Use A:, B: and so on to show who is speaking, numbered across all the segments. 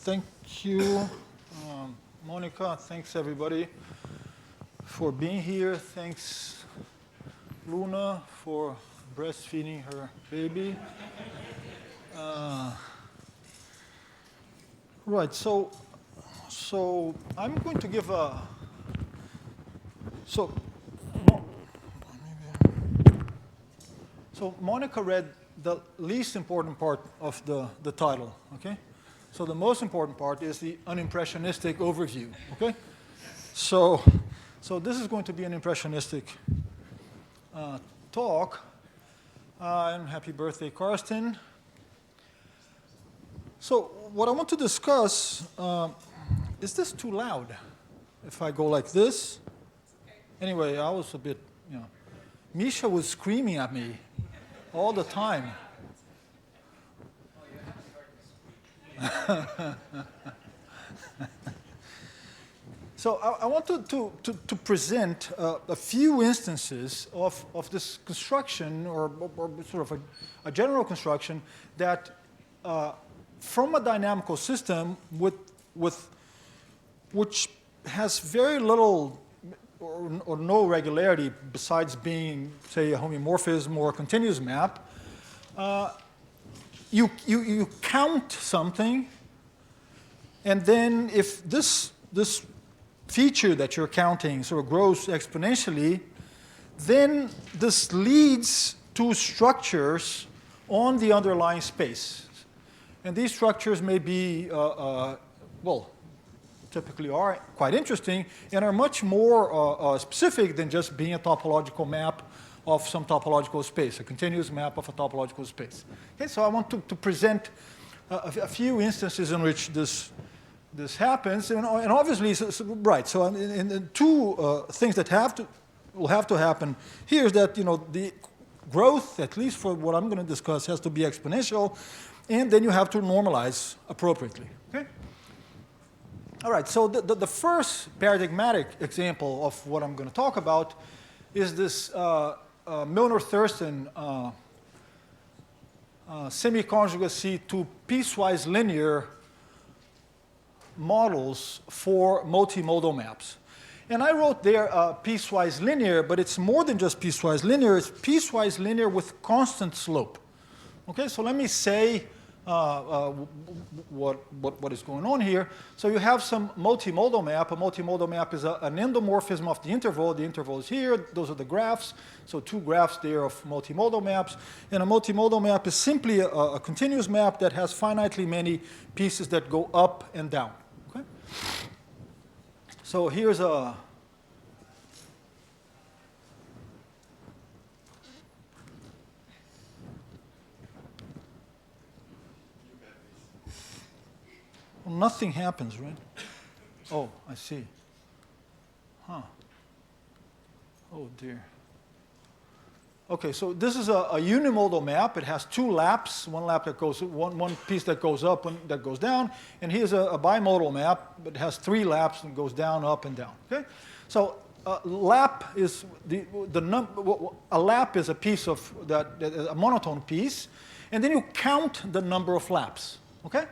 A: thank you, Monica. Thanks, everybody, for being here. Thanks, Luna, for breastfeeding her baby. Right, so I'm going to give a, so Monica read the least important part of the title, okay? So the most important part is the unimpressionistic overview, okay? So this is going to be an impressionistic talk. And happy birthday, Carsten. So what I want to discuss, is this too loud? If I go like this? Anyway, I was a bit, Misha was screaming at me all the time. So I want to present a few instances of this construction, or sort of a general construction that from a dynamical system which has very little or no regularity besides being, say, a homeomorphism or a continuous map, you count something, and then if this feature that you're counting sort of grows exponentially, then this leads to structures on the underlying space. And these structures may be, well, typically are quite interesting and are much more specific than just being a topological map of some topological space, a continuous map of a topological space. Okay, so I want to present a few instances in which this happens, and obviously, right. So, in two things that will have to happen here is that the growth, at least for what I'm going to discuss, has to be exponential, and then you have to normalize appropriately. Okay. All right. So the first paradigmatic example of what I'm going to talk about is this Milnor-Thurston semi-conjugacy to piecewise linear models for multimodal maps. And I wrote there piecewise linear, but it's more than just piecewise linear. It's piecewise linear with constant slope. Okay, so let me say what is going on here. So you have some multimodal map. A multimodal map is an endomorphism of the interval. The interval is here. Those are the graphs. So two graphs there of multimodal maps. And a multimodal map is simply a continuous map that has finitely many pieces that go up and down. Okay? So here's a well, nothing happens, right? Oh, I see. Huh. Oh, dear. Okay, so this is a unimodal map. It has two laps, one lap that goes, one piece that goes up, one that goes down. And here's a bimodal map. It has three laps and goes down, up, and down. Okay? So lap is a lap is a piece of a monotone piece, and then you count the number of laps. Okay?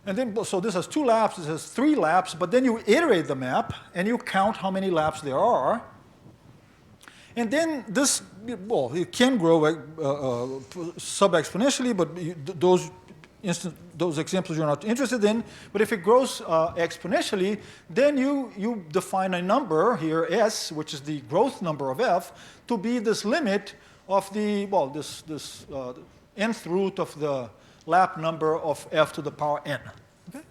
A: And then, so this has two laps, this has three laps, but then you iterate the map, and you count how many laps there are. And then this, well, it can grow sub-exponentially, but those examples you're not interested in. But if it grows exponentially, then you define a number here, S, which is the growth number of f, to be this limit of the, well, this nth root of the lap number of f to the power n. Okay?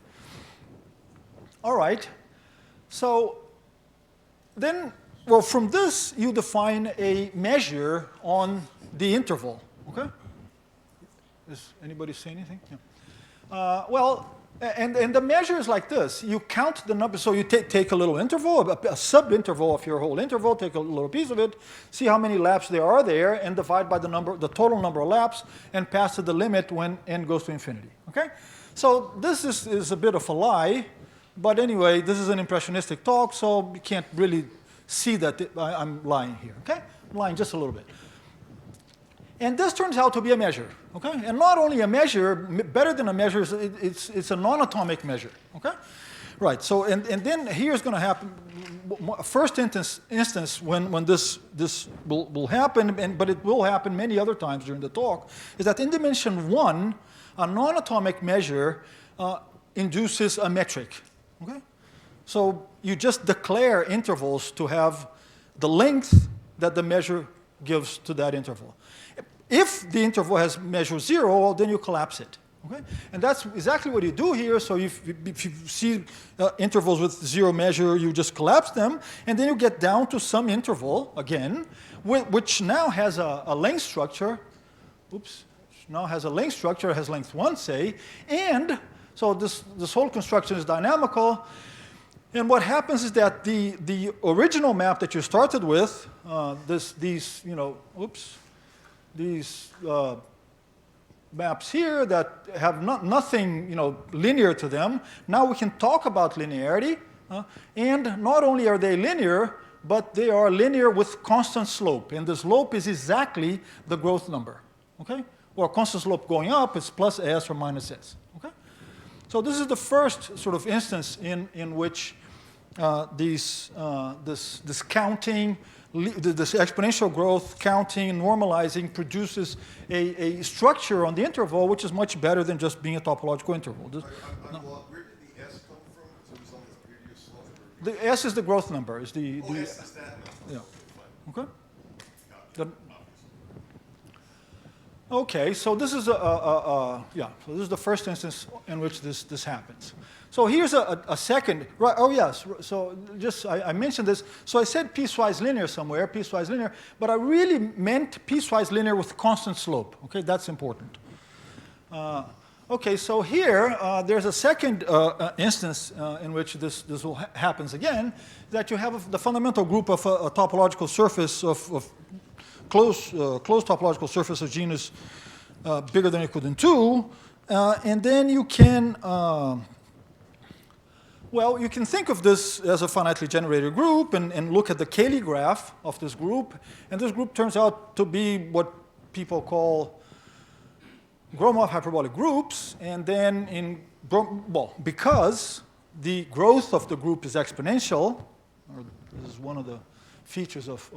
A: All right. So then, well, from this, you define a measure on the interval. Okay? Does anybody say anything? Yeah. Well, and the measure is like this. You count the number. So you take a little interval, a sub-interval of your whole interval, take a little piece of it, see how many laps there are there, and divide by the total number of laps, and pass to the limit when n goes to infinity. Okay? So this is a bit of a lie, but anyway, this is an impressionistic talk, so you can't really see that I'm lying here. Okay? I'm lying just a little bit. And this turns out to be a measure, okay? And not only a measure, better than a measure, it's a non-atomic measure, okay? Right, so, and then here's going to happen, first instance when this will happen, but it will happen many other times during the talk, is that in dimension 1, a non-atomic measure induces a metric, okay? So you just declare intervals to have the length that the measure gives to that interval. If the interval has measure 0, well, then you collapse it. Okay? And that's exactly what you do here. So if you see intervals with 0 measure, you just collapse them, and then you get down to some interval, again, which now has a length structure. Oops. Now has a length structure, has length 1, say, and so this whole construction is dynamical. And what happens is that the original map that you started with, these maps here that have nothing linear to them, now we can talk about linearity. And not only are they linear, but they are linear with constant slope. And the slope is exactly the growth number. Okay? Or constant slope going up is plus s or minus s. Okay? So this is the first sort of instance in which this counting, this exponential growth, counting, normalizing produces a structure on the interval which is much better than just being a topological interval.
B: Where did the S come from? So it was on the previous slide?
A: The S is the growth number.
B: S is that number.
A: Yeah. Okay. Okay, so this is so this is the first instance in which this happens. So here's a second, right? Oh yes, so just I mentioned this. So I said piecewise linear somewhere, piecewise linear, but I really meant piecewise linear with constant slope. Okay, that's important. Okay, so here there's a second instance in which this happens again, that you have the fundamental group of a topological surface of closed topological surface of genus bigger than or equal than 2, and then you can, you can think of this as a finitely generated group and look at the Cayley graph of this group, and this group turns out to be what people call Gromov hyperbolic groups, and then because the growth of the group is exponential, or this is one of the features of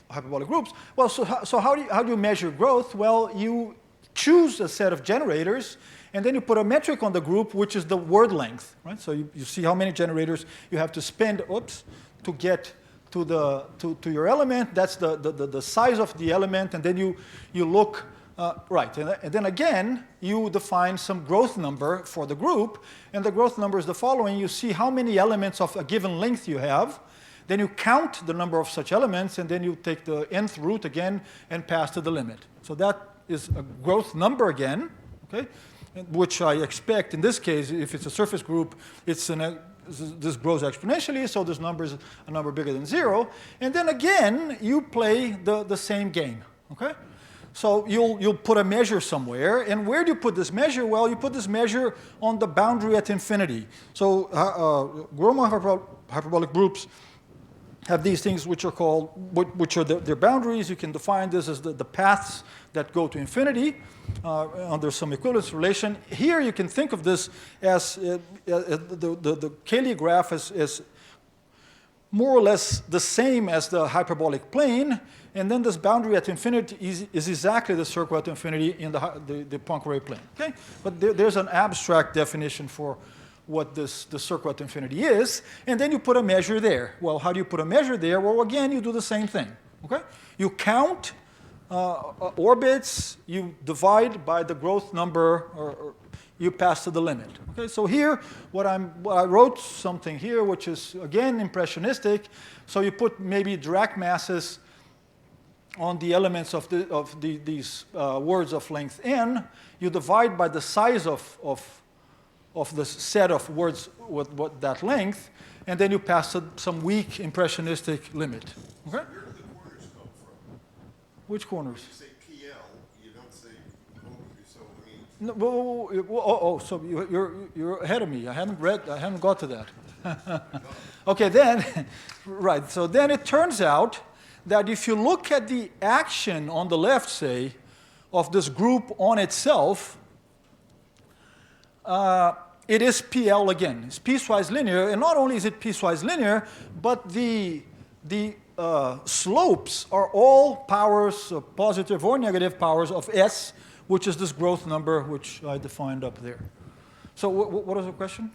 A: hyperbolic groups. Well, so how do you measure growth? Well, you choose a set of generators, and then you put a metric on the group, which is the word length, right? So you see how many generators you have to spend, to get to your element. That's the size of the element, and then you look. And then again, you define some growth number for the group, and the growth number is the following. You see how many elements of a given length you have, then you count the number of such elements, and then you take the nth root again and pass to the limit. So that is a growth number again, okay, which I expect in this case, if it's a surface group, this grows exponentially, so this number is a number bigger than 0. And then again, you play the same game, okay? So you'll put a measure somewhere, and where do you put this measure? Well, you put this measure on the boundary at infinity. So Gromov hyperbolic groups have these things which are called, which are their boundaries. You can define this as the paths that go to infinity under some equivalence relation. Here you can think of this as the Cayley graph as more or less the same as the hyperbolic plane, and then this boundary at infinity is exactly the circle at infinity in the Poincare plane. Okay? But there's an abstract definition for what the circle at infinity is, and then you put a measure there. Well, how do you put a measure there? Well, again, you do the same thing. Okay? You count orbits, you divide by the growth number, or you pass to the limit. Okay, so here, I wrote something here which is again impressionistic. So you put maybe Dirac masses on the elements of these words of length n. You divide by the size of the set of words with that length, and then you pass some weak impressionistic limit. Okay.
B: Where do the corners come from?
A: Which corners?
B: You say PL, you don't say so. I mean.
A: No, so you're ahead of me. I haven't got to that. Okay, then, right, so then it turns out that if you look at the action on the left, say, of this group on itself, it is PL again. It's piecewise linear, and not only is it piecewise linear, but the slopes are all powers, positive or negative powers of S, which is this growth number which I defined up there. So what is the question?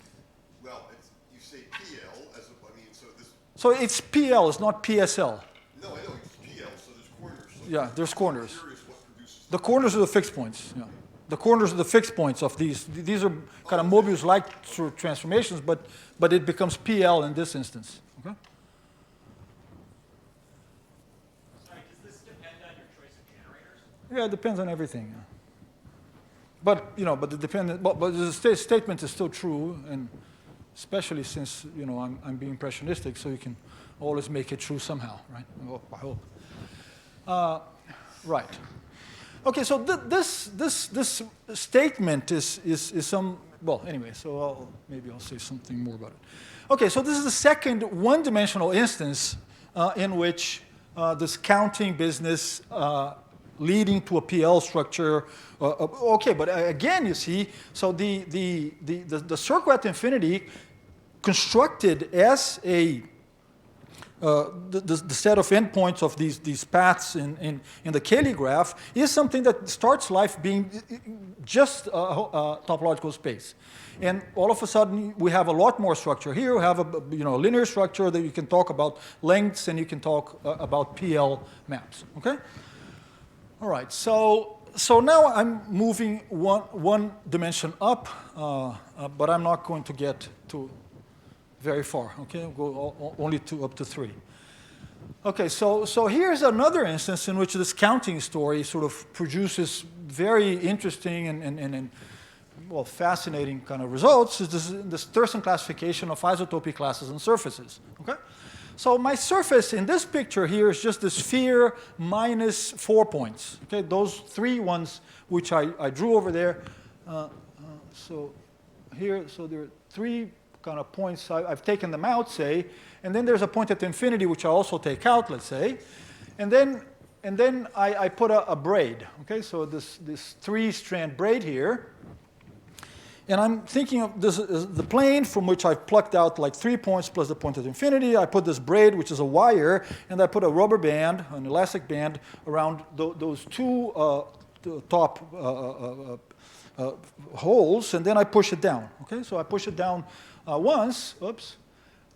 B: Well, you say PL as I mean, so this.
A: So it's PL, it's not PSL.
B: No, I know it's PL, so there's corners. So
A: Yeah, there's corners.
B: here is what produces.
A: The corners are the fixed points. Yeah. The corners are the fixed points of these. These are kind of Mobius-like transformations, but it becomes PL in this instance. Okay?
C: Sorry, does this depend on your choice of generators?
A: Yeah, it depends on everything. Yeah. But the statement is still true, and especially since I'm being impressionistic, so you can always make it true somehow, right? Well, I hope. Right. Okay, so this statement is some, well, anyway, so maybe I'll say something more about it. Okay, so this is the second one-dimensional instance in which this counting business leading to a PL structure. Okay, but again, you see, so the circle at infinity constructed as a the set of endpoints of these paths in the Cayley graph is something that starts life being just a topological space. And all of a sudden, we have a lot more structure here. We have a linear structure that you can talk about lengths, and you can talk about PL maps. Okay? All right. So now I'm moving one dimension up, but I'm not going to get to very far, okay? I'll go only up to 3. Okay, so here's another instance in which this counting story sort of produces very interesting and well, fascinating kind of results. Is this Thurston classification of isotopy classes and surfaces, okay? So my surface in this picture here is just the sphere minus 4 points, okay? Those 3 ones which I drew over there. So here, so there are 3 kind of points, I've taken them out, say, and then there's a point at infinity which I also take out, let's say, and then I put a braid, okay, so this 3-strand braid here, and I'm thinking of this as the plane from which I've plucked out like 3 points plus the point at infinity. I put this braid, which is a wire, and I put a rubber band, an elastic band, around those 2 top holes, and then I push it down, okay, so I push it down once, oops,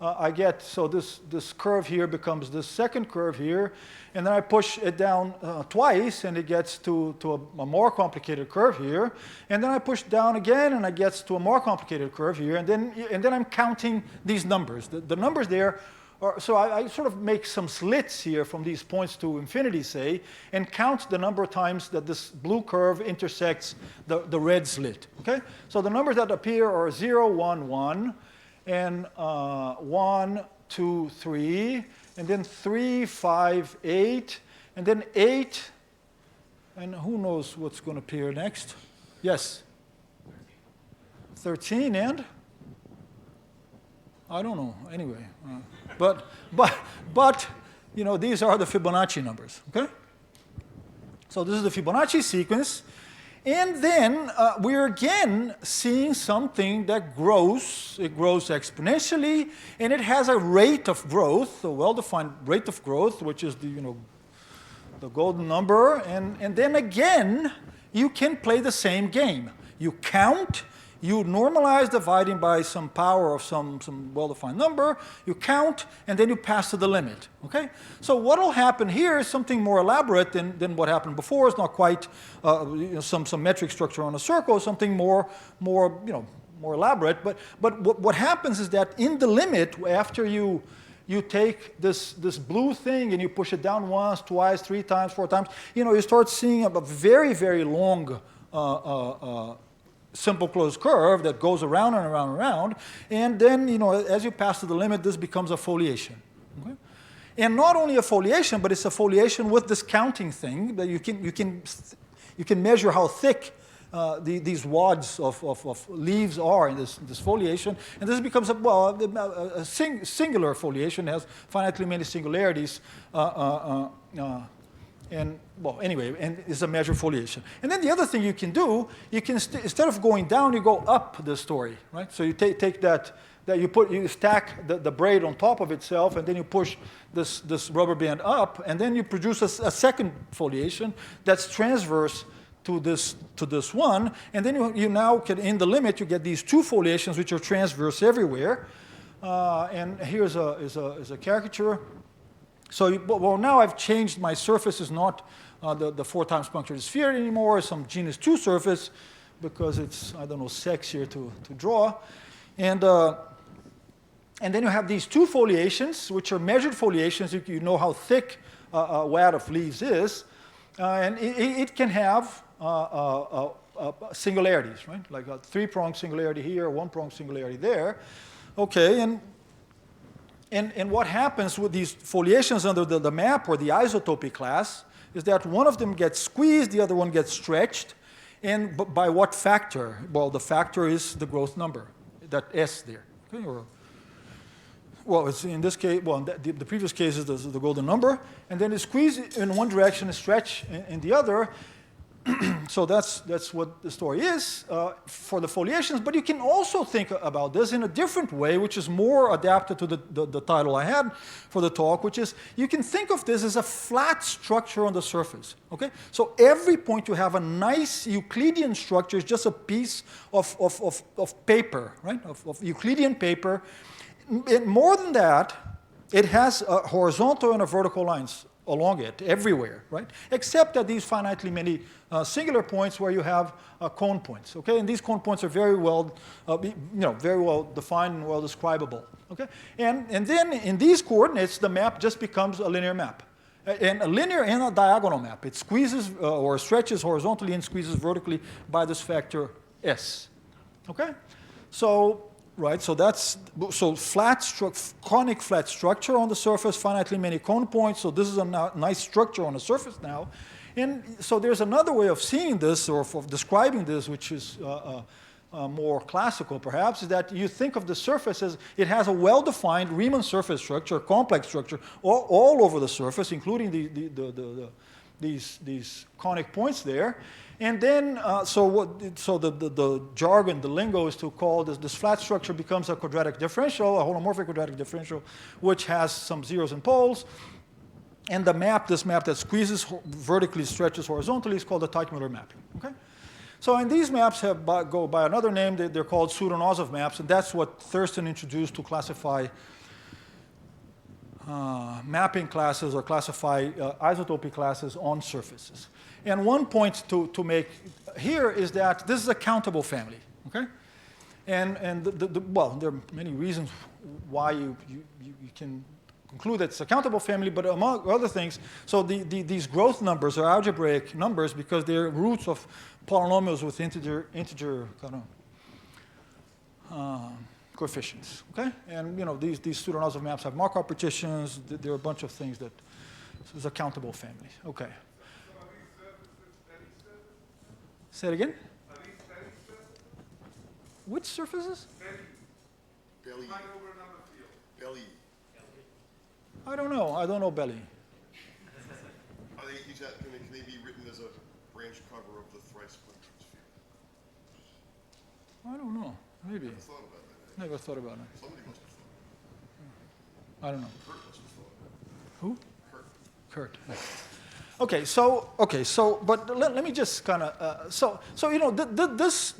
A: I get, so this curve here becomes this second curve here, and then I push it down twice, and it gets to a more complicated curve here, and then I push down again, and it gets to a more complicated curve here, and then I'm counting these numbers. The numbers there are, so I sort of make some slits here from these points to infinity, say, and count the number of times that this blue curve intersects the red slit, okay? So the numbers that appear are 0, 1, 1, and 1, 2, 3, and then 3, 5, 8, and then 8, and who knows what's going to appear next? Yes? 13, and? I don't know, anyway. But these are the Fibonacci numbers, okay? So this is the Fibonacci sequence. And then we're again seeing something that grows. It grows exponentially, and it has a rate of growth, a well-defined rate of growth, which is the golden number. And then again, you can play the same game. You count. You normalize dividing by some power of some well-defined number, you count, and then you pass to the limit, okay? So what will happen here is something more elaborate than what happened before. It's not quite some metric structure on a circle, something more elaborate. But what happens is that in the limit, after you take this blue thing and you push it down once, twice, 3 times, 4 times, you start seeing a very, very long simple closed curve that goes around and around and around, and then as you pass to the limit, this becomes a foliation. Okay? And not only a foliation, but it's a foliation with this counting thing that you can measure how thick these wads of leaves are in this foliation, and this becomes a singular foliation, has finitely many singularities, and it's a measured foliation. And then the other thing you can do, you can instead of going down, you go up the story, right? So you take that you stack the braid on top of itself, and then you push this rubber band up, and then you produce a second foliation that's transverse to this one, and then you now can, in the limit, you get these two foliations which are transverse everywhere. And here's a caricature. So, now I've changed. My surface is not the 4 times punctured sphere anymore. It's some genus 2 surface because it's, I don't know, sexier to draw. And then you have these two foliations, which are measured foliations. You know how thick a wad of leaves is. And it can have singularities, right? Like a 3-pronged singularity here, a 1-pronged singularity there. Okay, and what happens with these foliations under the map or the isotopy class is that one of them gets squeezed, the other one gets stretched. And by what factor? Well, the factor is the growth number, that S there. Okay, well, it's in this case, well, in the previous case is the golden number. And then it's squeezed in one direction and stretch in the other. So that's what the story is for the foliations. But you can also think about this in a different way, which is more adapted to the title I had for the talk, which is you can think of this as a flat structure on the surface. Okay? So every point you have a nice Euclidean structure is just a piece of paper, right? Of Euclidean paper. And more than that, it has a horizontal and a vertical lines along it everywhere, right? Except at these finitely many singular points where you have cone points, okay? And these cone points are very well, very well defined and well describable, okay? And then in these coordinates, the map just becomes a linear map. And a linear and a diagonal map. It squeezes or stretches horizontally and squeezes vertically by this factor S, okay? So, right, so that's conic flat structure on the surface, finitely many cone points. So this is a nice structure on the surface now. And so there's another way of seeing this or of describing this, which is more classical perhaps, is that you think of the surface as it has a well-defined Riemann surface structure, a complex structure, all over the surface, including these conic points there. And then, so the jargon, the lingo is to call this flat structure becomes a quadratic differential, a holomorphic quadratic differential, which has some zeros and poles. And the map, this map that squeezes vertically, stretches horizontally, is called the Teichmüller mapping. Okay? So, and these maps go by another name. They're called Pseudo-Nosov maps, and that's what Thurston introduced to classify mapping classes or classify isotopy classes on surfaces. And one point to make here is that this is a countable family, okay? And well, there are many reasons why you can conclude that it's a countable family, but among other things, so these growth numbers are algebraic numbers because they're roots of polynomials with integer kind of coefficients, okay? And these Pseudo-Nosov maps have Markov partitions. There are a bunch of things that this is a countable family, okay? Say it again?
B: Are these belly surfaces?
A: Which surfaces?
B: Belly. Belly.
A: I don't know. I don't know belly.
B: Are they, can they be written as a branch cover of the thrice punctured sphere?
A: I don't know. Maybe.
B: Never thought about that.
A: Never thought about it.
B: Somebody must have thought.
A: I don't know.
B: Kurt must have thought.
A: Who?
B: Kurt.
A: Okay, so, but let me just kind of, this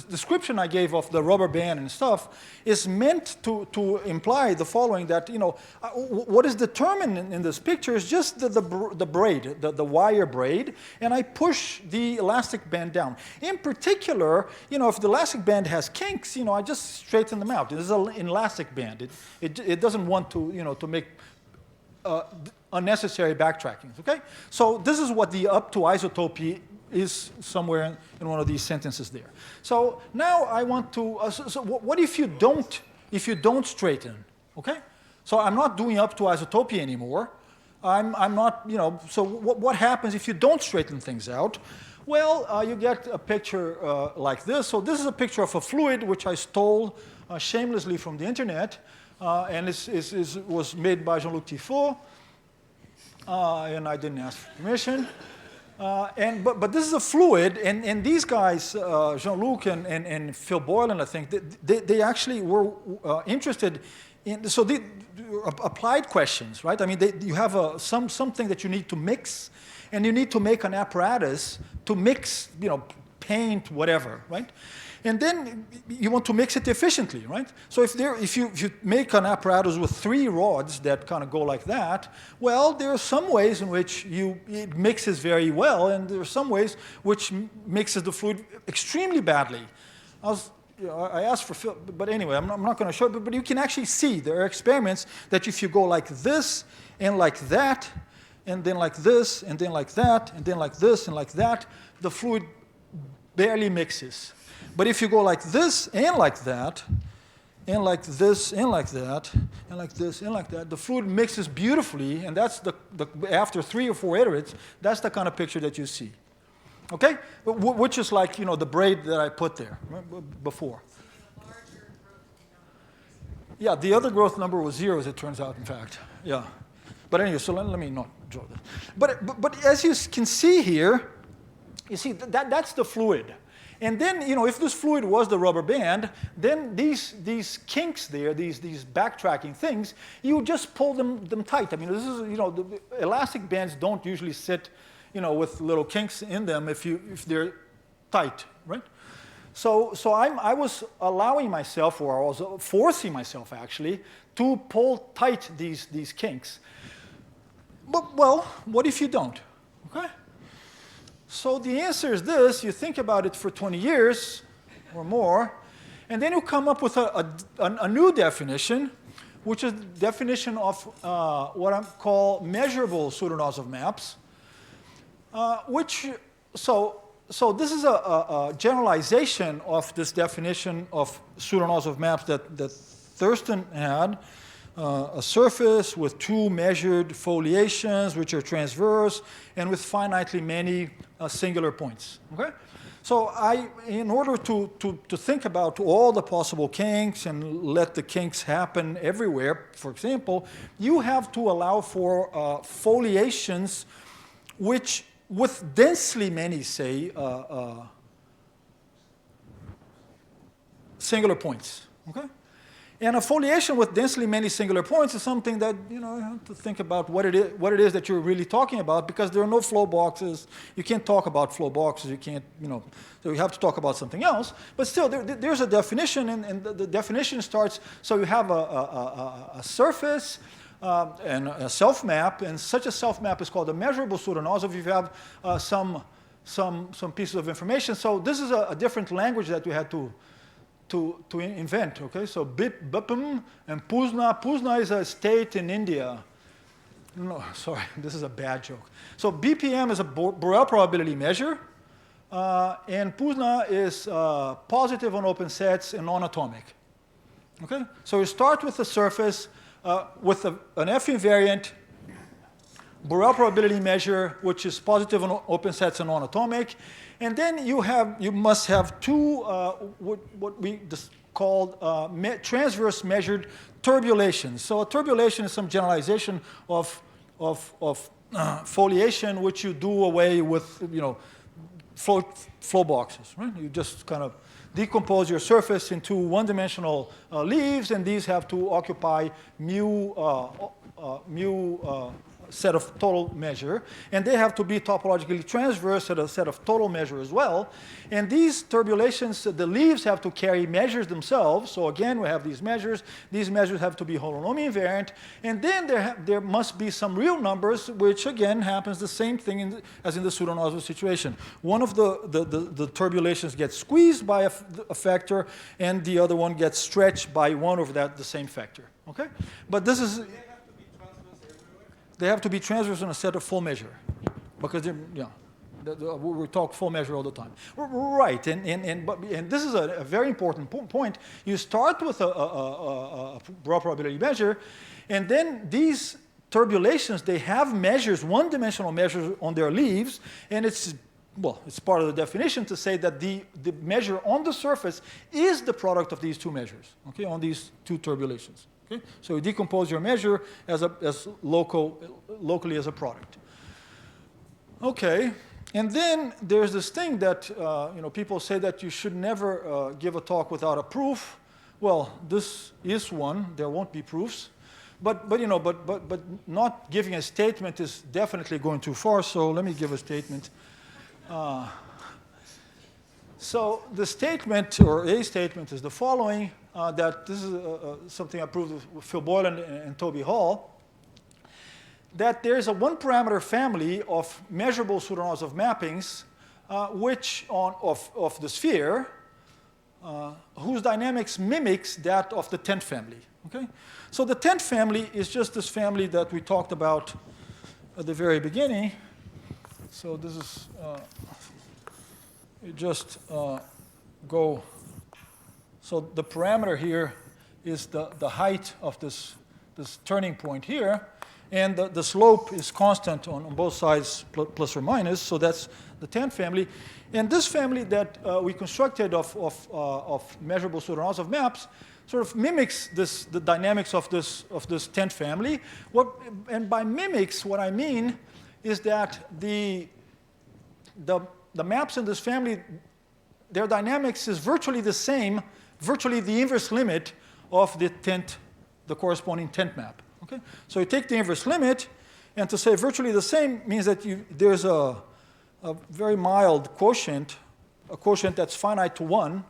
A: description I gave of the rubber band and stuff is meant to imply the following, that, what is determined in this picture is just the braid, the wire braid, and I push the elastic band down. In particular, if the elastic band has kinks, I just straighten them out. This is an elastic band. It doesn't want to, to make unnecessary backtrackings, okay? So this is what the up to isotopy is somewhere in one of these sentences there. So now I want to, what if you don't straighten, okay? So I'm not doing up to isotopy anymore. I'm not, so what happens if you don't straighten things out? Well, you get a picture like this. So this is a picture of a fluid which I stole shamelessly from the internet, and was made by Jean-Luc Tifo, and I didn't ask for permission. But this is a fluid, and these guys, Jean-Luc and Phil Boylan, I think, they actually were interested in, so the applied questions, right? I mean, you have something that you need to mix, and you need to make an apparatus to mix, paint, whatever, right? And then you want to mix it efficiently, right? So if you make an apparatus with 3 rods that kind of go like that, well, there are some ways in which it mixes very well, and there are some ways which mixes the fluid extremely badly. I asked for Phil, but anyway, I'm not going to show it, but you can actually see there are experiments that if you go like this and like that, and then like this, and then like that, and then like this, and like that, the fluid barely mixes. But if you go like this and like that, and like this and like that, and like this and like that, the fluid mixes beautifully, and that's after 3 or 4 iterates, that's the kind of picture that you see. Okay? Which is like, the braid that I put there before. Yeah, the other growth number was 0, as it turns out, in fact. Yeah. But anyway, so let me not draw this. But as you can see here, you see that's the fluid. And then, if this fluid was the rubber band, then these kinks there, these backtracking things, you just pull them tight. I mean, this is, the elastic bands don't usually sit, with little kinks in them if they're tight, right? So I was allowing myself, or I was forcing myself actually, to pull tight these kinks. But, well, what if you don't? Okay? So the answer is this. You think about it for 20 years or more, and then you come up with a new definition, which is the definition of what I call measurable pseudonosov maps, so this is a generalization of this definition of pseudonosov maps that Thurston had. A surface with 2 measured foliations, which are transverse, and with finitely many singular points. Okay? So in order to think about all the possible kinks and let the kinks happen everywhere, for example, you have to allow for foliations which, with densely many, say, singular points. Okay? And a foliation with densely many singular points is something that, you have to think about what it is that you're really talking about, because there are no flow boxes. You can't talk about flow boxes. You can't, so you have to talk about something else. But still, there's a definition, and the definition starts, so you have a surface and a self-map, and such a self-map is called a measurable pseudonosov if you have some pieces of information. So this is a different language that we had to invent, okay? So BIPM and PUSNA. PUSNA is a state in India. No, sorry, this is a bad joke. So BPM is a Borel probability measure, and PUSNA is positive on open sets and non-atomic. Okay? So you start with the surface with an F invariant Borel probability measure, which is positive on open sets and non-atomic. And then you must have 2 what we called transverse measured turbulations. So a turbulation is some generalization of foliation, which you do away with, flow boxes. Right? You just kind of decompose your surface into one-dimensional leaves, and these have to occupy mu set of total measure, and they have to be topologically transverse at a set of total measure as well. And these turbulations, the leaves have to carry measures themselves. So again, we have these measures. These measures have to be holonomic invariant, and then there must be some real numbers, which again happens the same thing as in the pseudonosov situation. One of the turbulations gets squeezed by a factor, and the other one gets stretched by one over the same factor. Okay, but this is. They have to be transverse in a set of full measure, because we talk full measure all the time. Right, and this is a very important point. You start with a Borel probability measure, and then these turbulations, they have measures, one-dimensional measures on their leaves, and it's well, it's part of the definition to say that the measure on the surface is the product of these two measures, okay, on these two turbulations. Okay? So you decompose your measure as locally as a product. Okay, and then there's this thing that people say that you should never give a talk without a proof. Well, this is one. There won't be proofs, but not giving a statement is definitely going too far. So let me give a statement. So the statement, or a statement, is the following, that this is something I proved with Phil Boylan and Toby Hall, that there's a one-parameter family of measurable pseudolaws of mappings of the sphere, whose dynamics mimics that of the tent family. Okay? So the tent family is just this family that we talked about at the very beginning. So this is, you just go, so the parameter here is the height of this turning point here, and the slope is constant on both sides, plus or minus, so that's the tent family. And this family that we constructed of measurable pseudolaws of maps sort of mimics the dynamics of this tent family. And by mimics, what I mean is that the maps in this family, their dynamics is virtually the same, virtually the inverse limit of the corresponding tent map. Okay? So you take the inverse limit, and to say virtually the same means that there's a very mild quotient, a quotient that's finite to 1,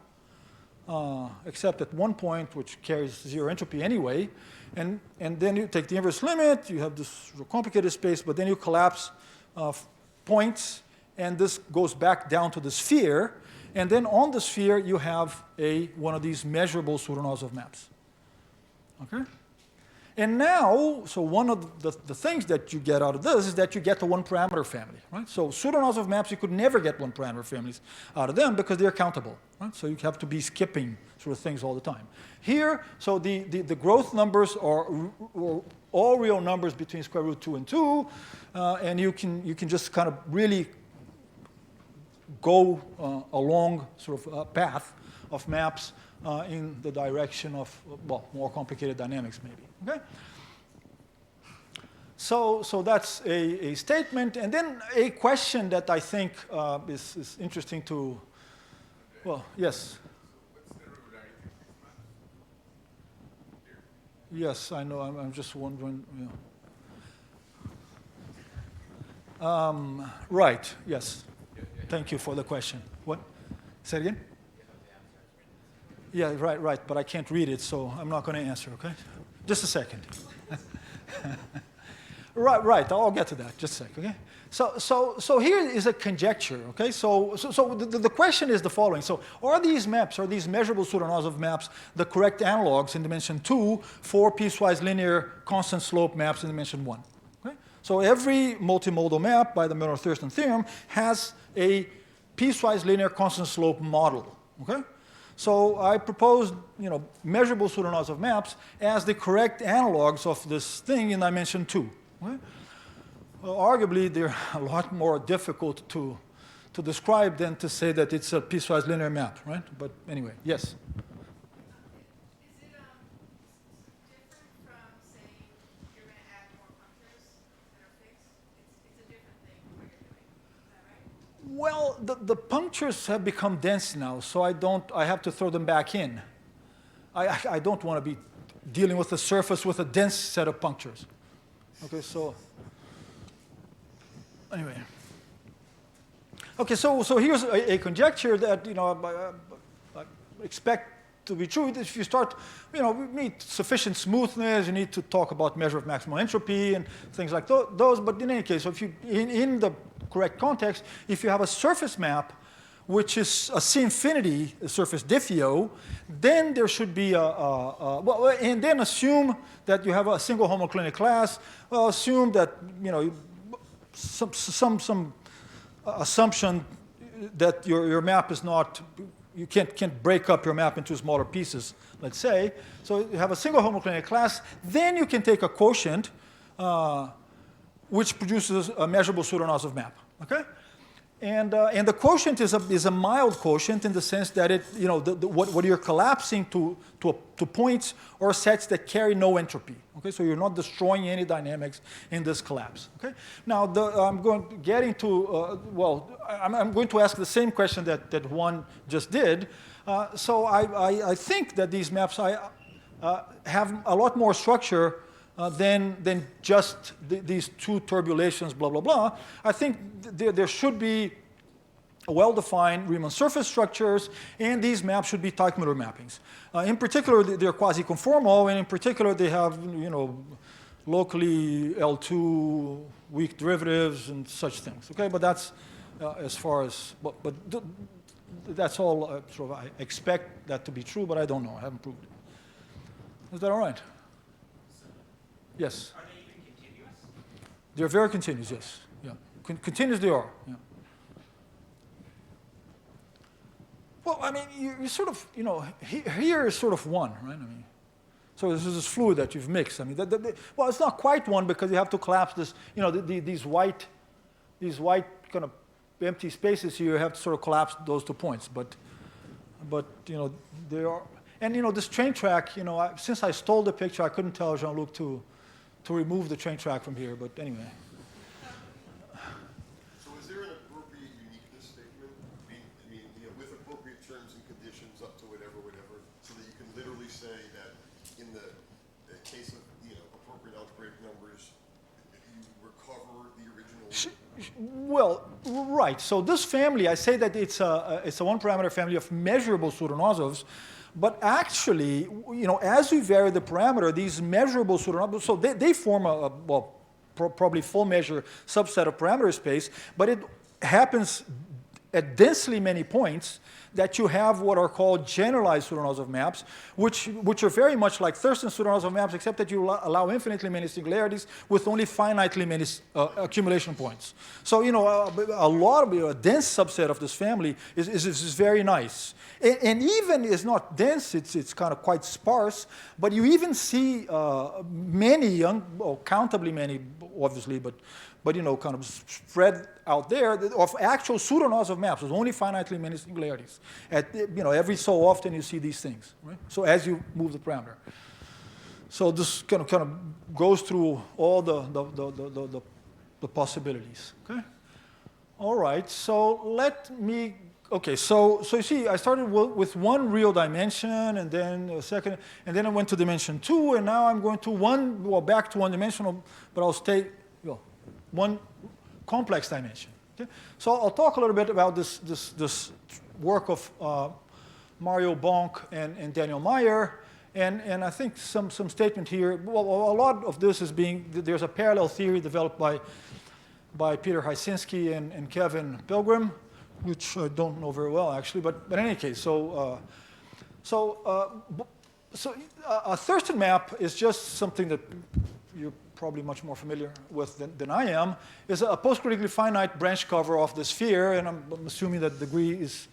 A: except at one point, which carries 0 entropy anyway. And then you take the inverse limit, you have this sort of complicated space, but then you collapse points, and this goes back down to the sphere. And then on the sphere, you have one of these measurable pseudolaws of maps. Okay? And now, so one of the things that you get out of this is that you get the one-parameter family. Right? So pseudolaws of maps, you could never get one-parameter families out of them because they're countable. Right? So you have to be skipping sort of things all the time. Here, so the growth numbers are all real numbers between square root 2 and 2, and you can just kind of really go along sort of a path of maps in the direction of, well, more complicated dynamics maybe. Okay? So that's a statement. And then a question that I think is interesting to, well, yes? Yes, I know. I'm just wondering. Right, yes. Thank you for the question. What? Say it again? Yeah, right, but I can't read it, so I'm not going to answer, okay? Just a second. Right, I'll get to that, just a second, okay? So here is a conjecture, okay? So the question is the following. So are these measurable pseudolaws of maps the correct analogs in dimension 2 for piecewise linear constant slope maps in dimension 1? Okay? So every multimodal map by the Miller-Thurston theorem has a piecewise linear constant slope model, okay? So I proposed, measurable pseudolaws of maps as the correct analogs of this thing in dimension 2. Okay? Well, arguably, they're a lot more difficult to describe than to say that it's a piecewise linear map, right? But anyway, yes?
D: Is it different from saying you're going to add more punctures that are fixed? It's a different thing what you're doing. Is that right?
A: Well, the punctures have become dense now, so I have to throw them back in. I don't want to be dealing with a surface with a dense set of punctures. Okay, so anyway. Okay, so here's a conjecture that I expect to be true. If you start, we need sufficient smoothness. You need to talk about measure of maximal entropy and things like those. But in any case, so if you in the correct context, if you have a surface map which is a C-infinity surface diffeo, then there should be and then assume that you have a single homoclinic class. Well, assume that some assumption that your map is not, you can't break up your map into smaller pieces, let's say. So you have a single homoclinic class, then you can take a quotient which produces a measurable pseudolaws of map, okay? And the quotient is a mild quotient in the sense that what you're collapsing to points or sets that carry no entropy. Okay, so you're not destroying any dynamics in this collapse. Okay, now I'm going to ask the same question that Juan just did. So I think that these maps have a lot more structure than just these two turbulations, blah, blah, blah. I think there should be well-defined Riemann surface structures, and these maps should be Teichmüller mappings. In particular, they're quasi-conformal, and in particular, they have, locally L2 weak derivatives and such things. Okay, but that's as far as, that's all sort of, I expect that to be true, but I don't know, I haven't proved it. Is that all right? Yes.
C: Are they even continuous?
A: They're very continuous, yes. Yeah. Continuous they are. Yeah. Well, I mean, you sort of, here is sort of one, right? I mean, so this is this fluid that you've mixed. I mean, well, it's not quite one because you have to collapse this, these white kind of empty spaces here. You have to sort of collapse those 2 points. But they are, and this train track, since I stole the picture, I couldn't tell Jean-Luc to remove the train track from here. But anyway.
B: So is there an appropriate uniqueness statement? I mean, with appropriate terms and conditions up to whatever, so that you can literally say that in the case of appropriate algebraic numbers, you recover the original.
A: Well, right. So this family, I say that it's a one-parameter family of measurable pseudonosovs. But actually, as we vary the parameter, these measurable pseudonosovs, so they form probably full measure subset of parameter space, but it happens at densely many points that you have what are called generalized pseudonosov maps, which are very much like Thurston's pseudonosov maps, except that you allow infinitely many singularities with only finitely many accumulation points. So, a lot of a dense subset of this family is very nice. And even is not dense, it's kind of quite sparse, but you even see many, countably many, obviously, but kind of spread out there of actual pseudonosov maps with only finitely many singularities. Every so often you see these things, right? So as you move the parameter. So this kind of goes through all the possibilities. Okay. All right. So let me. Okay. So you see, I started with one real dimension, and then a second, and then I went to dimension 2, and now I'm going to back to one dimensional, but I'll stay. One complex dimension. Okay? So I'll talk a little bit about this work of Mario Bonk and Daniel Meyer, and I think some statement here. Well, a lot of this is there's a parallel theory developed by Peter Hysinski and Kevin Pilgrim, which I don't know very well actually, but in any case, so a Thurston map is just something that you're probably much more familiar with than I am, is a post-critically finite branch cover of the sphere, and I'm assuming that the degree is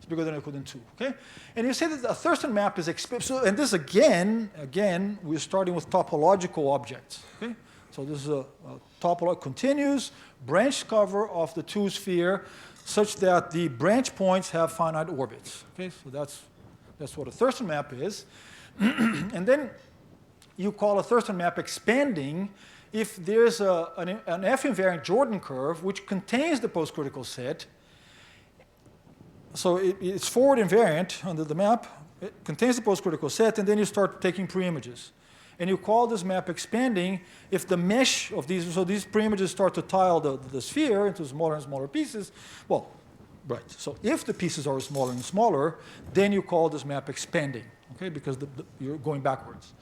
A: bigger than or equal than 2. Okay, and you say that a Thurston map is and this again, we're starting with topological objects. Okay, so this is a topological continuous branch cover of the 2 sphere, such that the branch points have finite orbits. Okay, so that's what a Thurston map is, and then you call a Thurston map expanding if there's an F-invariant Jordan curve which contains the post-critical set. So it's forward invariant under the map. It contains the post-critical set, and then you start taking preimages. And you call this map expanding if the mesh of these, so these preimages start to tile the sphere into smaller and smaller pieces. Well, right. So if the pieces are smaller and smaller, then you call this map expanding, okay, because you're going backwards.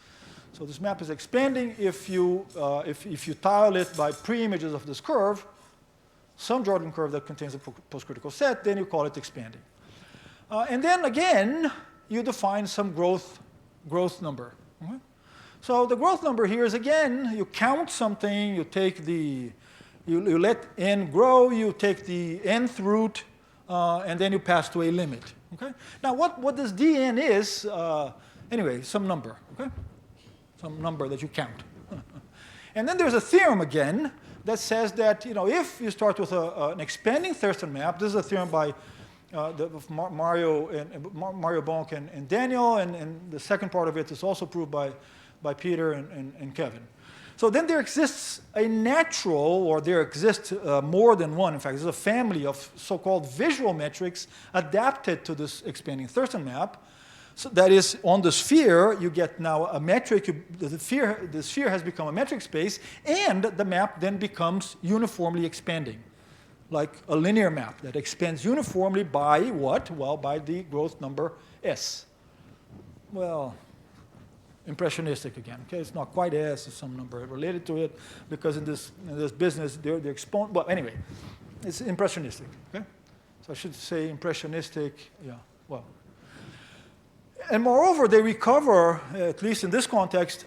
A: So this map is expanding if you tile it by preimages of this curve, some Jordan curve that contains a post-critical set, then you call it expanding. And then again, you define some growth number. Okay? So the growth number here is, again, you count something, you take you let n grow, you take the nth root, and then you pass to a limit. Okay? Now what this dn is, anyway, some number. Okay? Some number that you count. And then there's a theorem again that says that, if you start with an expanding Thurston map, this is a theorem by Mario Bonk and Daniel, and the second part of it is also proved by Peter and Kevin. So then there exists a natural, or there exists more than one, in fact, there's a family of so-called visual metrics adapted to this expanding Thurston map. So that is, on the sphere, you get now a metric, the sphere has become a metric space, and the map then becomes uniformly expanding, like a linear map that expands uniformly by what? Well, by the growth number S. Well, impressionistic again. Okay, it's not quite S, it's some number related to it, because in this business, they're exponent. Well, anyway, it's impressionistic. Okay, so I should say impressionistic. Yeah. Well, and moreover, they recover, at least in this context,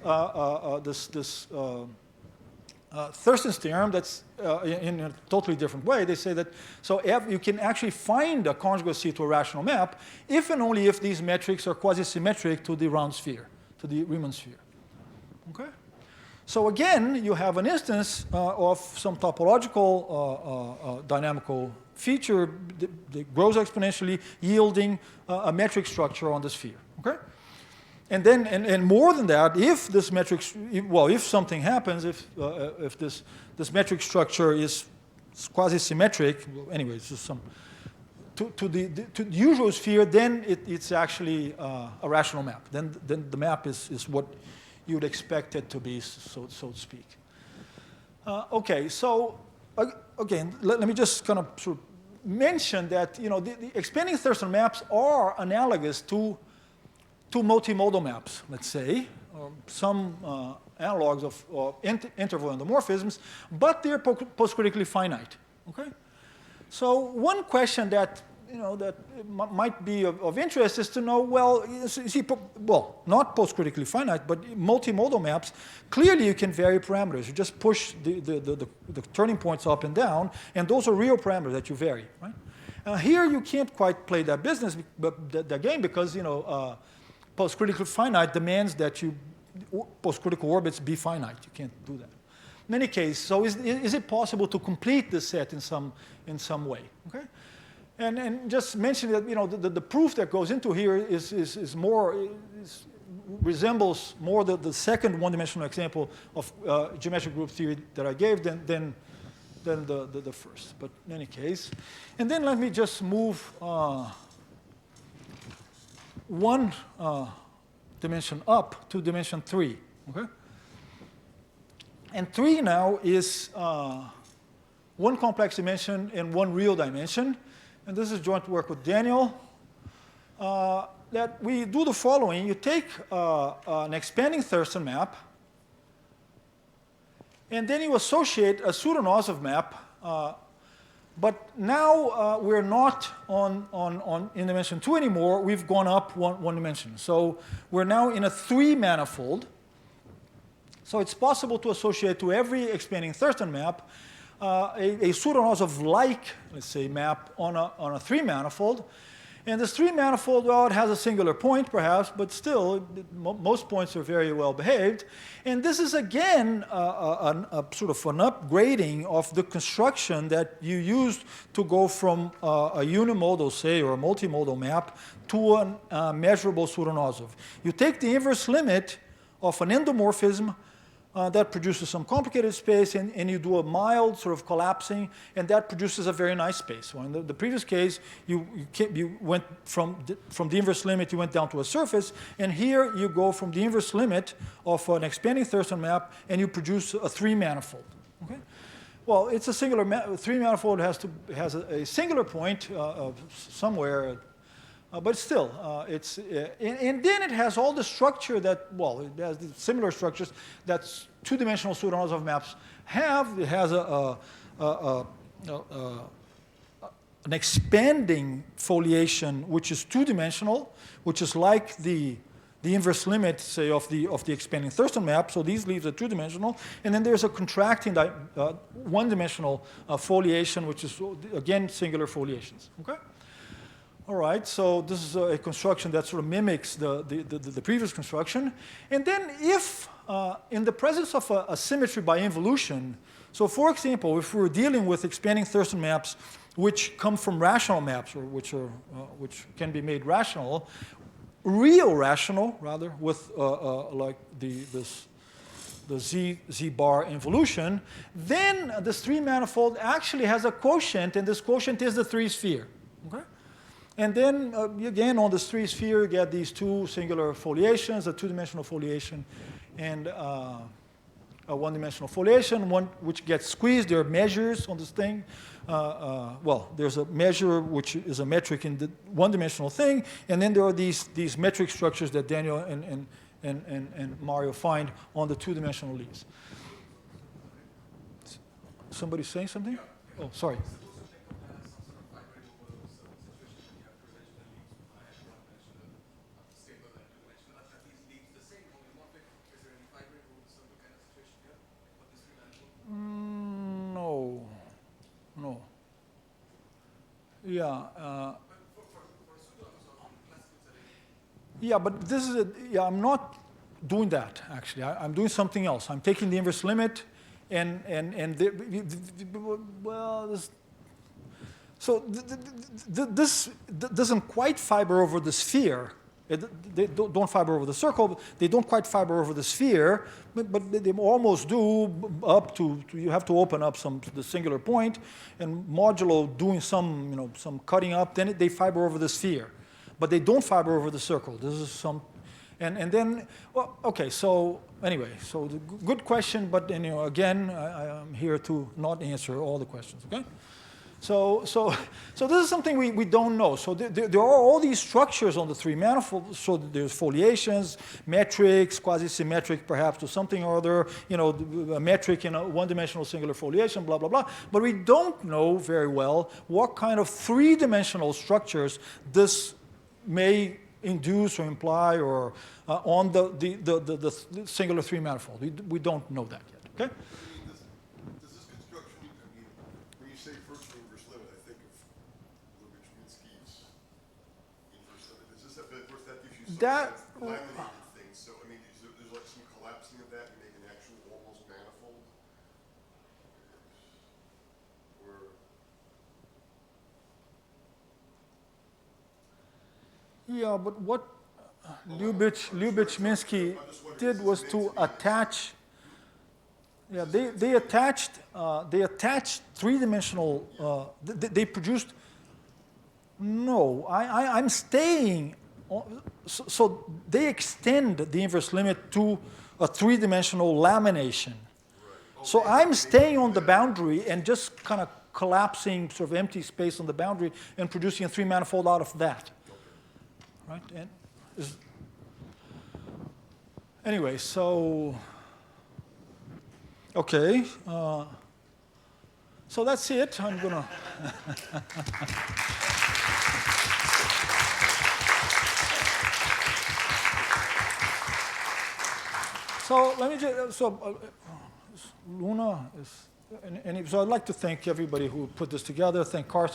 A: this Thurston's theorem that's in a totally different way. They say that you can actually find a conjugacy to a rational map if and only if these metrics are quasi-symmetric to the round sphere, to the Riemann sphere. Okay? So again, you have an instance of some topological dynamical feature that grows exponentially, yielding a metric structure on the sphere. Okay? And then, and more than that, if this metric, if something happens, if this metric structure is quasi-symmetric, anyway, it's just some to the usual sphere, then it's actually a rational map. Then the map is what you'd expect it to be, so to speak. Okay, so again, let me just kind of sort of mention that the expanding Thurston maps are analogous to multimodal maps, let's say, or some analogs of interval endomorphisms, but they're postcritically finite. Okay, so one question that that might be of interest is to know, not postcritically finite, but multimodal maps. Clearly, you can vary parameters. You just push the turning points up and down, and those are real parameters that you vary. Right? Here, you can't quite play that business, that game, because postcritically finite demands that postcritical orbits be finite. You can't do that. In any case, so is it possible to complete this set in some way? Okay, and just mention that the proof that goes into here resembles more the second one-dimensional example of geometric group theory that I gave than the first. But in any case, and then let me just move one dimension up to dimension 3. Okay? And 3 now is one complex dimension and one real dimension. And this is joint work with Daniel. That we do the following. You take an expanding Thurston map, and then you associate a pseudo-Nosov map. But now we're not in dimension 2 anymore. We've gone up one dimension. So we're now in a 3 manifold. So it's possible to associate to every expanding Thurston map a pseudo-Nosov-like, let's say, map on a 3 manifold. And this 3 manifold, well, it has a singular point, perhaps, but still, most points are very well behaved. And this is, again, a sort of an upgrading of the construction that you used to go from a unimodal, say, or a multimodal map to a measurable pseudo-Nosov. You take the inverse limit of an endomorphism that produces some complicated space, and you do a mild sort of collapsing, and that produces a very nice space. So in the previous case, you went from the inverse limit, you went down to a surface, and here you go from the inverse limit of an expanding Thurston map, and you produce a 3 manifold. Okay? Well, it's a singular 3 manifold has a singular point somewhere. But still, and then it has all the structure that, it has the similar structures that 2-dimensional pseudo-Nosov maps have. It has an expanding foliation, which is 2-dimensional, which is like the inverse limit, say, of the expanding Thurston map. So these leaves are 2-dimensional. And then there's a contracting 1-dimensional foliation, which is, again, singular foliations. Okay? All right, so this is a construction that sort of mimics the previous construction. And then if in the presence of a symmetry by involution, so for example, if we're dealing with expanding Thurston maps which come from rational maps, or which can be made rational, real rational, rather, with like the z bar involution, then this 3 manifold actually has a quotient, and this quotient is the 3 sphere. Okay? And then, again, on this 3 sphere, you get these 2 singular foliations, a 2-dimensional foliation and a 1-dimensional foliation, one which gets squeezed. There are measures on this thing. Well, there's a measure which is a metric in the 1-dimensional thing, and then there are these metric structures that Daniel and Mario find on the 2-dimensional leaves. Somebody saying something? Oh, sorry. No. Yeah. Yeah, but this is I'm not doing that, actually. I'm doing something else. I'm taking the inverse limit this doesn't quite fiber over the sphere. They don't fiber over the circle. They don't quite fiber over the sphere, but they almost do up to you have to open up the singular point, and modulo doing some cutting up. Then they fiber over the sphere, but they don't fiber over the circle. This is some, and then well, okay. So anyway, so good question, but again, I'm here to not answer all the questions. Okay. So this is something we don't know. So there are all these structures on the 3 manifold. So there's foliations, metrics, quasi-symmetric perhaps to something or other, a metric in a 1-dimensional singular foliation, blah, blah, blah. But we don't know very well what kind of 3-dimensional structures this may induce or imply or on the singular 3 manifold. We don't know that yet, okay? That
B: laminated things. So I mean, there's like some collapsing of that and make an actual almost manifold.
A: Yeah, but what Lyubich-Minsky did was to attach. Yeah, they attached 3-dimensional. They produced. No, I'm staying. So they extend the inverse limit to a 3-dimensional lamination. Right. So I'm staying on the boundary and just kind of collapsing sort of empty space on the boundary and producing a 3 manifold out of that. Right? And anyway, so okay. So that's it. I'm gonna. So let me just, Luna is, so I'd like to thank everybody who put this together. Thank Carsten.